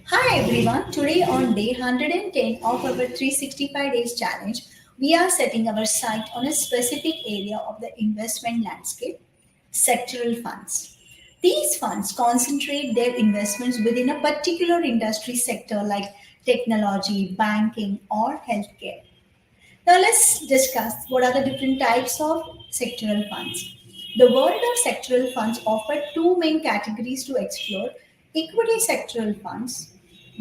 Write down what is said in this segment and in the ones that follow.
Hi everyone, today on day 110 of our 365 days challenge, we are setting our sight on a specific area of the investment landscape, sectoral funds. These funds concentrate their investments within a particular industry sector like technology, banking, or healthcare. Now let's discuss what are the different types of sectoral funds. The world of sectoral funds offer two main categories to explore. Equity sectoral funds.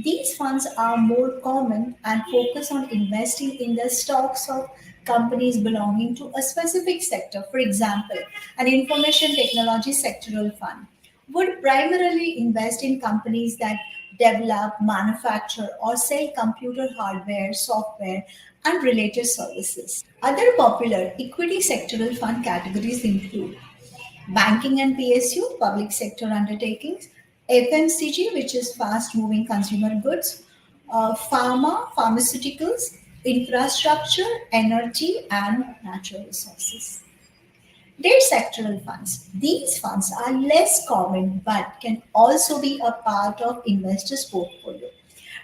These funds are more common and focus on investing in the stocks of companies belonging to a specific sector. For example, an information technology sectoral fund would primarily invest in companies that develop, manufacture, or sell computer hardware, software, and related services. Other popular equity sectoral fund categories include banking and PSU, public sector undertakings, FMCG, which is fast moving consumer goods, pharma, pharmaceuticals, infrastructure, energy, and natural resources. Debt sectoral funds. These funds are less common but can also be a part of investors' portfolio.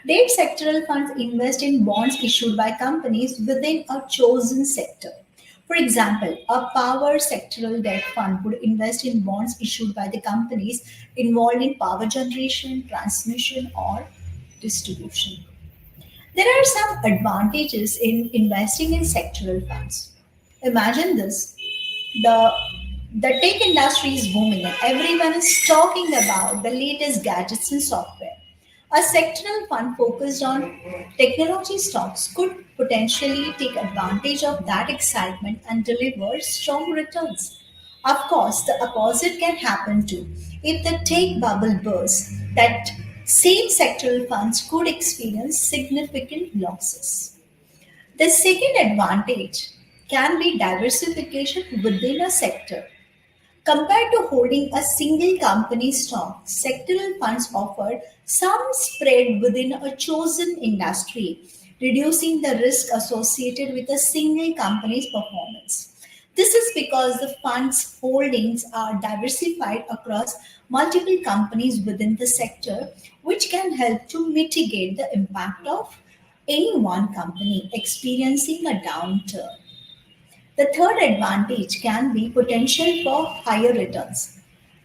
Debt sectoral funds invest in bonds issued by companies within a chosen sector. For example, a power sectoral debt fund would invest in bonds issued by the companies involved in power generation, transmission, or distribution. There are some advantages in investing in sectoral funds. Imagine this, the the tech industry is booming and everyone is talking about the latest gadgets and software. A sectoral fund focused on technology stocks could potentially take advantage of that excitement and deliver strong returns. Of course, the opposite can happen too. If the tech bubble bursts, that same sectoral funds could experience significant losses. The second advantage can be diversification within a sector. Compared to holding a single company stock, sectoral funds offer some spread within a chosen industry, reducing the risk associated with a single company's performance. This is because the fund's holdings are diversified across multiple companies within the sector, which can help to mitigate the impact of any one company experiencing a downturn. The third advantage can be potential for higher returns.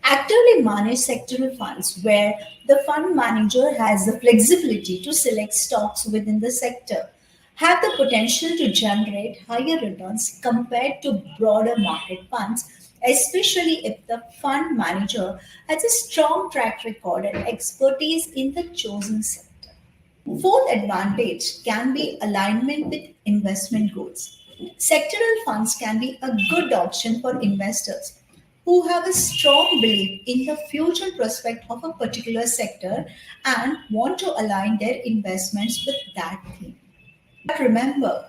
Actively managed sectoral funds, where the fund manager has the flexibility to select stocks within the sector, have the potential to generate higher returns compared to broader market funds, especially if the fund manager has a strong track record and expertise in the chosen sector. Fourth advantage can be alignment with investment goals. Sectoral funds can be a good option for investors who have a strong belief in the future prospect of a particular sector and want to align their investments with that theme. But remember,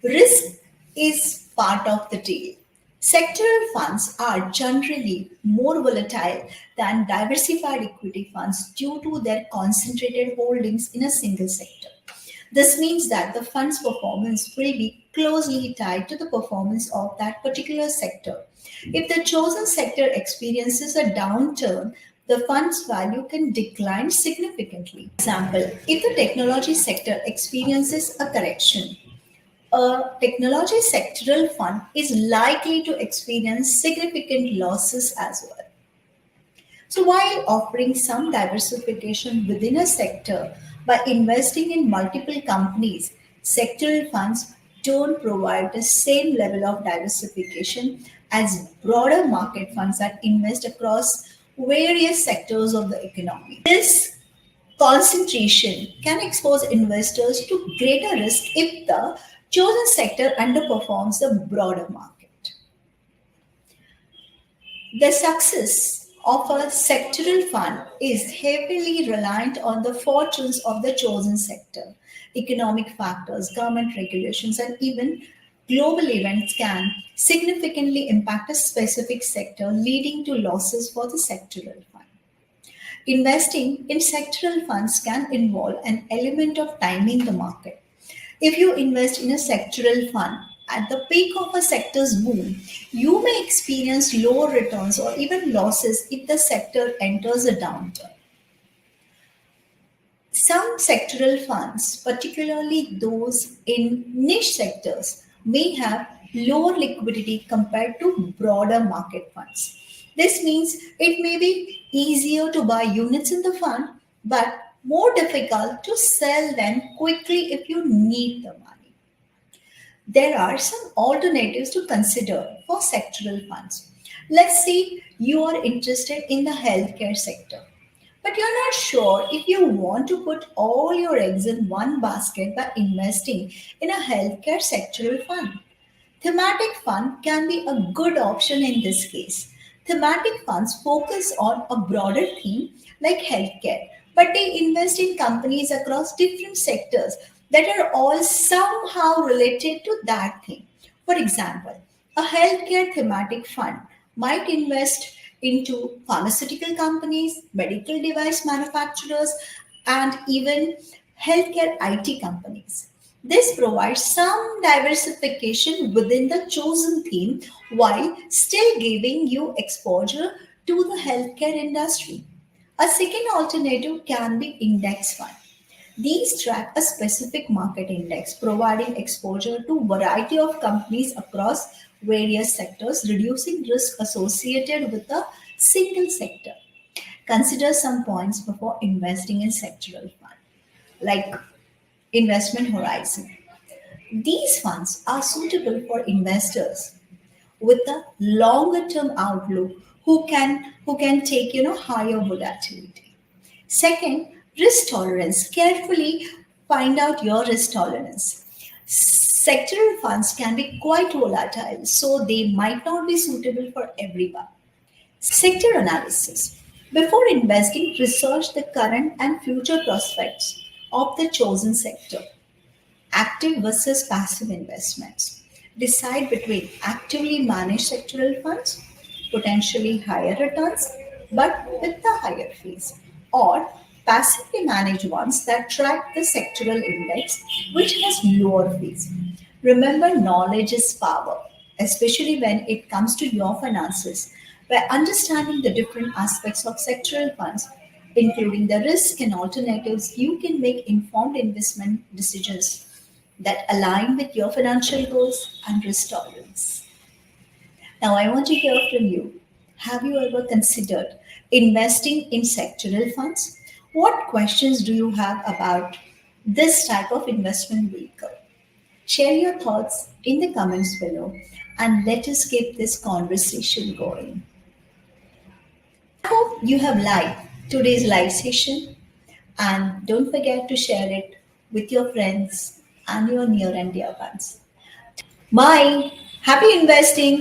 risk is part of the deal. Sectoral funds are generally more volatile than diversified equity funds due to their concentrated holdings in a single sector. This means that the fund's performance will be closely tied to the performance of that particular sector. If the chosen sector experiences a downturn, the fund's value can decline significantly. Example, if the technology sector experiences a correction, a technology sectoral fund is likely to experience significant losses as well. So, while offering some diversification within a sector by investing in multiple companies, sectoral funds don't provide the same level of diversification as broader market funds that invest across various sectors of the economy. This concentration can expose investors to greater risk if the chosen sector underperforms the broader market. The success of a sectoral fund is heavily reliant on the fortunes of the chosen sector. Economic factors, government regulations, and even global events can significantly impact a specific sector, leading to losses for the sectoral fund. Investing in sectoral funds can involve an element of timing the market. If you invest in a sectoral fund at the peak of a sector's boom, you may experience lower returns or even losses if the sector enters a downturn. Some sectoral funds, particularly those in niche sectors, may have lower liquidity compared to broader market funds. This means it may be easier to buy units in the fund, but more difficult to sell them quickly if you need the money. There are some alternatives to consider for sectoral funds. Let's say you are interested in the healthcare sector, but you're not sure if you want to put all your eggs in one basket by investing in a healthcare sectoral fund. Thematic fund can be a good option in this case. Thematic funds focus on a broader theme like healthcare, but they invest in companies across different sectors that are all somehow related to that theme. For example, a healthcare thematic fund might invest into pharmaceutical companies, medical device manufacturers, and even healthcare IT companies. This provides some diversification within the chosen theme while still giving you exposure to the healthcare industry. A second alternative can be index fund. These track a specific market index, providing exposure to variety of companies across various sectors, reducing risk associated with a single sector. Consider some points before investing in sectoral fund, like investment horizon. These funds are suitable for investors with a longer term outlook who can take higher volatility. Second, risk tolerance. Carefully find out your risk tolerance. Sectoral funds can be quite volatile, so they might not be suitable for everyone. Sector analysis. Before investing, research the current and future prospects of the chosen sector. Active versus passive investments. Decide between actively managed sectoral funds, potentially higher returns, but with the higher fees, or passively managed ones that track the sectoral index, which has lower fees. Remember, knowledge is power, especially when it comes to your finances. By understanding the different aspects of sectoral funds, including the risk and alternatives, you can make informed investment decisions that align with your financial goals and risk tolerance. Now, I want to hear from you. Have you ever considered investing in sectoral funds? What questions do you have about this type of investment vehicle? Share your thoughts in the comments below and let us keep this conversation going. I hope you have liked today's live session and don't forget to share it with your friends and your near and dear ones. Bye. Happy investing.